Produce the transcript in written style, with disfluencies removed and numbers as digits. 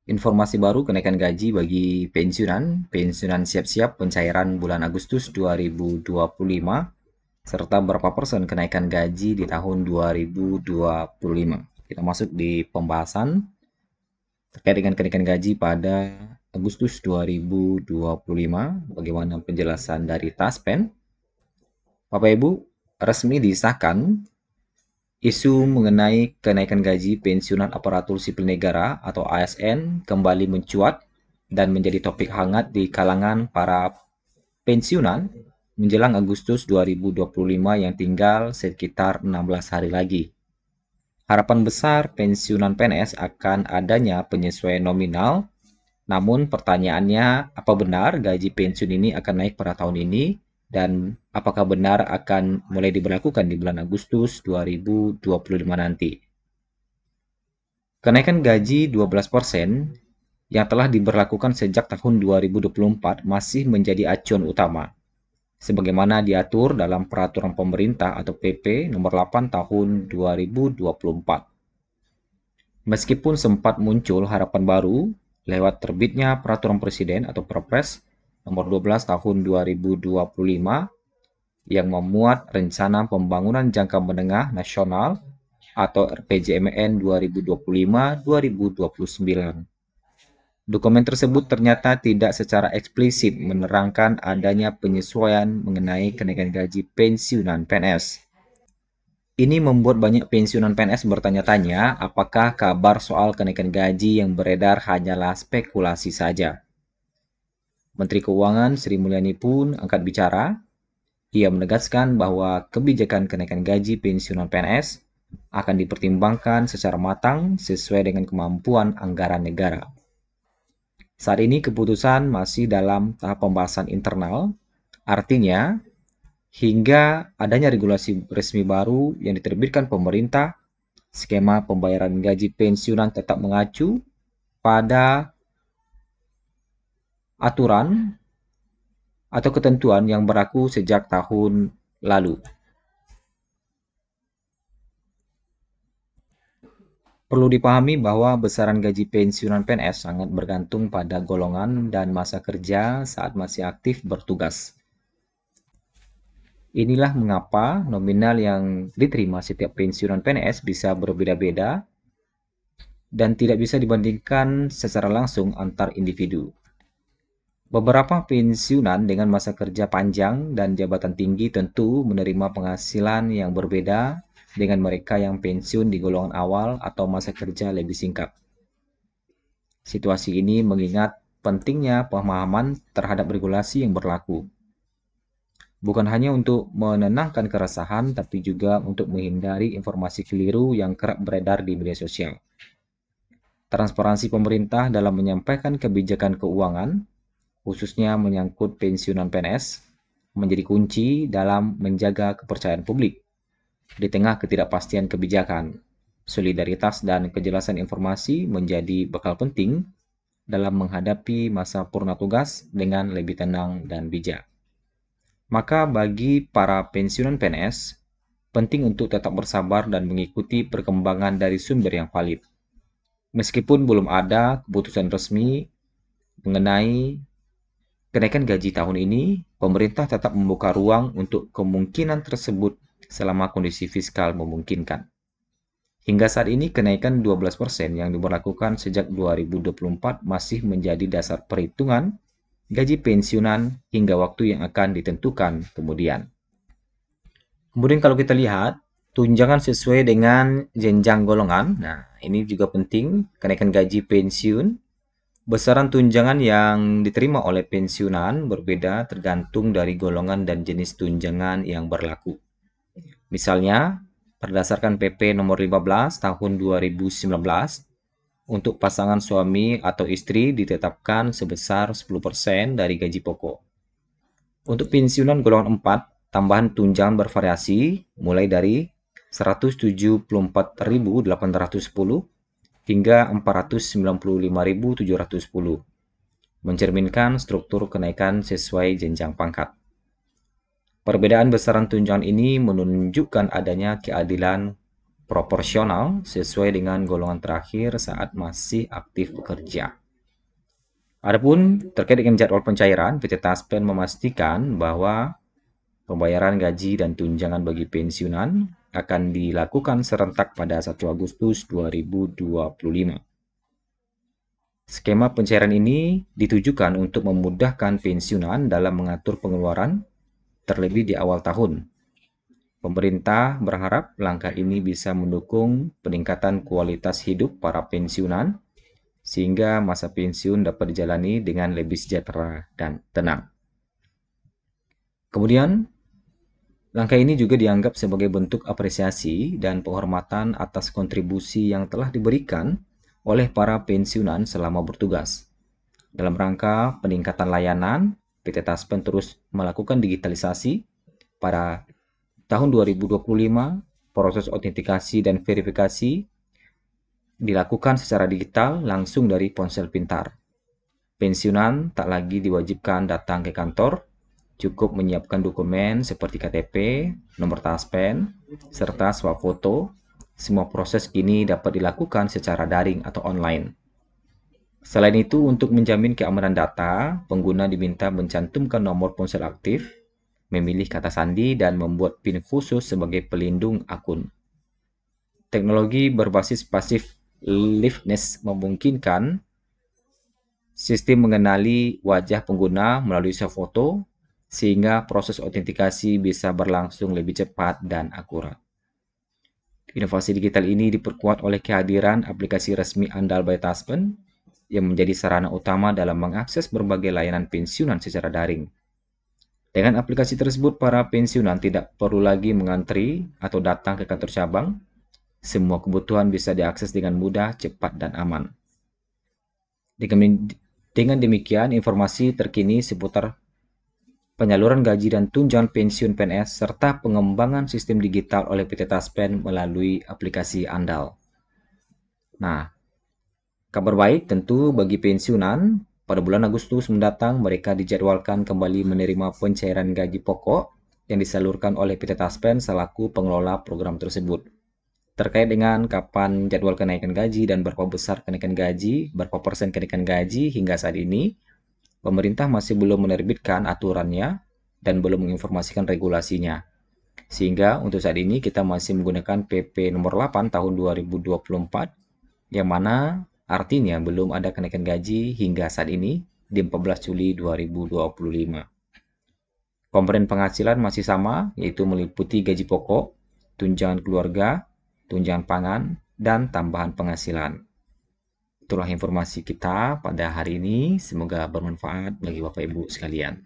Informasi baru kenaikan gaji bagi pensiunan siap-siap pencairan bulan Agustus 2025, serta berapa persen kenaikan gaji di tahun 2025. Kita masuk di pembahasan terkait dengan kenaikan gaji pada Agustus 2025. Bagaimana penjelasan dari Taspen? Bapak Ibu, resmi disahkan isu mengenai kenaikan gaji pensiunan aparatur sipil negara atau ASN kembali mencuat dan menjadi topik hangat di kalangan para pensiunan menjelang Agustus 2025 yang tinggal sekitar 16 hari lagi. Harapan besar pensiunan PNS akan adanya penyesuaian nominal, namun pertanyaannya, apa benar gaji pensiun ini akan naik pada tahun ini? Dan apakah benar akan mulai diberlakukan di bulan Agustus 2025 nanti? Kenaikan gaji 12% yang telah diberlakukan sejak tahun 2024 masih menjadi acuan utama, sebagaimana diatur dalam Peraturan Pemerintah atau PP Nomor 8 Tahun 2024. Meskipun sempat muncul harapan baru lewat terbitnya Peraturan Presiden atau Perpres Nomor 12 Tahun 2025 yang memuat Rencana Pembangunan Jangka Menengah Nasional atau RPJMN 2025-2029. Dokumen tersebut ternyata tidak secara eksplisit menerangkan adanya penyesuaian mengenai kenaikan gaji pensiunan PNS. Ini membuat banyak pensiunan PNS bertanya-tanya apakah kabar soal kenaikan gaji yang beredar hanyalah spekulasi saja. Menteri Keuangan Sri Mulyani pun angkat bicara. Ia menegaskan bahwa kebijakan kenaikan gaji pensiunan PNS akan dipertimbangkan secara matang sesuai dengan kemampuan anggaran negara. Saat ini keputusan masih dalam tahap pembahasan internal, artinya hingga adanya regulasi resmi baru yang diterbitkan pemerintah, skema pembayaran gaji pensiunan tetap mengacu pada aturan atau ketentuan yang berlaku sejak tahun lalu. Perlu dipahami bahwa besaran gaji pensiunan PNS sangat bergantung pada golongan dan masa kerja saat masih aktif bertugas. Inilah mengapa nominal yang diterima setiap pensiunan PNS bisa berbeda-beda dan tidak bisa dibandingkan secara langsung antar individu. Beberapa pensiunan dengan masa kerja panjang dan jabatan tinggi tentu menerima penghasilan yang berbeda dengan mereka yang pensiun di golongan awal atau masa kerja lebih singkat. Situasi ini mengingat pentingnya pemahaman terhadap regulasi yang berlaku. Bukan hanya untuk menenangkan keresahan, tapi juga untuk menghindari informasi keliru yang kerap beredar di media sosial. Transparansi pemerintah dalam menyampaikan kebijakan keuangan, khususnya menyangkut pensiunan PNS, menjadi kunci dalam menjaga kepercayaan publik. Di tengah ketidakpastian kebijakan, solidaritas dan kejelasan informasi menjadi bekal penting dalam menghadapi masa purna tugas dengan lebih tenang dan bijak. Maka bagi para pensiunan PNS, penting untuk tetap bersabar dan mengikuti perkembangan dari sumber yang valid. Meskipun belum ada keputusan resmi mengenai kenaikan gaji tahun ini, pemerintah tetap membuka ruang untuk kemungkinan tersebut selama kondisi fiskal memungkinkan. Hingga saat ini, kenaikan 12% yang diberlakukan sejak 2024 masih menjadi dasar perhitungan gaji pensiunan hingga waktu yang akan ditentukan kemudian. Kemudian kalau kita lihat, tunjangan sesuai dengan jenjang golongan. Nah, ini juga penting, kenaikan gaji pensiun. Besaran tunjangan yang diterima oleh pensiunan berbeda tergantung dari golongan dan jenis tunjangan yang berlaku. Misalnya, berdasarkan PP Nomor 15 Tahun 2019, untuk pasangan suami atau istri ditetapkan sebesar 10% dari gaji pokok. Untuk pensiunan golongan 4, tambahan tunjangan bervariasi mulai dari 174.810 hingga 495.710, mencerminkan struktur kenaikan sesuai jenjang pangkat. Perbedaan besaran tunjangan ini menunjukkan adanya keadilan proporsional sesuai dengan golongan terakhir saat masih aktif bekerja. Adapun terkait dengan jadwal pencairan, PT Taspen memastikan bahwa pembayaran gaji dan tunjangan bagi pensiunan akan dilakukan serentak pada 1 Agustus 2025. Skema pencairan ini ditujukan untuk memudahkan pensiunan dalam mengatur pengeluaran, terlebih di awal tahun. Pemerintah berharap langkah ini bisa mendukung peningkatan kualitas hidup para pensiunan, sehingga masa pensiun dapat dijalani dengan lebih sejahtera dan tenang. Kemudian, langkah ini juga dianggap sebagai bentuk apresiasi dan penghormatan atas kontribusi yang telah diberikan oleh para pensiunan selama bertugas. Dalam rangka peningkatan layanan, PT Taspen terus melakukan digitalisasi. Pada tahun 2025, proses autentikasi dan verifikasi dilakukan secara digital langsung dari ponsel pintar. Pensiunan tak lagi diwajibkan datang ke kantor, cukup menyiapkan dokumen seperti KTP, nomor Taspen, serta swafoto. Semua proses kini dapat dilakukan secara daring atau online. Selain itu, untuk menjamin keamanan data, pengguna diminta mencantumkan nomor ponsel aktif, memilih kata sandi, dan membuat PIN khusus sebagai pelindung akun. Teknologi berbasis passive liveness memungkinkan sistem mengenali wajah pengguna melalui swafoto, sehingga proses autentikasi bisa berlangsung lebih cepat dan akurat. Inovasi digital ini diperkuat oleh kehadiran aplikasi resmi andal by Taspen yang menjadi sarana utama dalam mengakses berbagai layanan pensiunan secara daring. Dengan aplikasi tersebut, para pensiunan tidak perlu lagi mengantri atau datang ke kantor cabang. Semua kebutuhan bisa diakses dengan mudah, cepat, dan aman. Dengan demikian, informasi terkini seputar penyaluran gaji dan tunjangan pensiun PNS, serta pengembangan sistem digital oleh PT Taspen melalui aplikasi andal. Nah, kabar baik tentu bagi pensiunan, pada bulan Agustus mendatang mereka dijadwalkan kembali menerima pencairan gaji pokok yang disalurkan oleh PT Taspen selaku pengelola program tersebut. Terkait dengan kapan jadwal kenaikan gaji dan berapa besar kenaikan gaji, berapa persen kenaikan gaji hingga saat ini, pemerintah masih belum menerbitkan aturannya dan belum menginformasikan regulasinya. Sehingga untuk saat ini kita masih menggunakan PP nomor 8 tahun 2024, yang mana artinya belum ada kenaikan gaji hingga saat ini di 14 Juli 2025. Komponen penghasilan masih sama, yaitu meliputi gaji pokok, tunjangan keluarga, tunjangan pangan, dan tambahan penghasilan. Itulah informasi kita pada hari ini. Semoga bermanfaat bagi Bapak Ibu sekalian.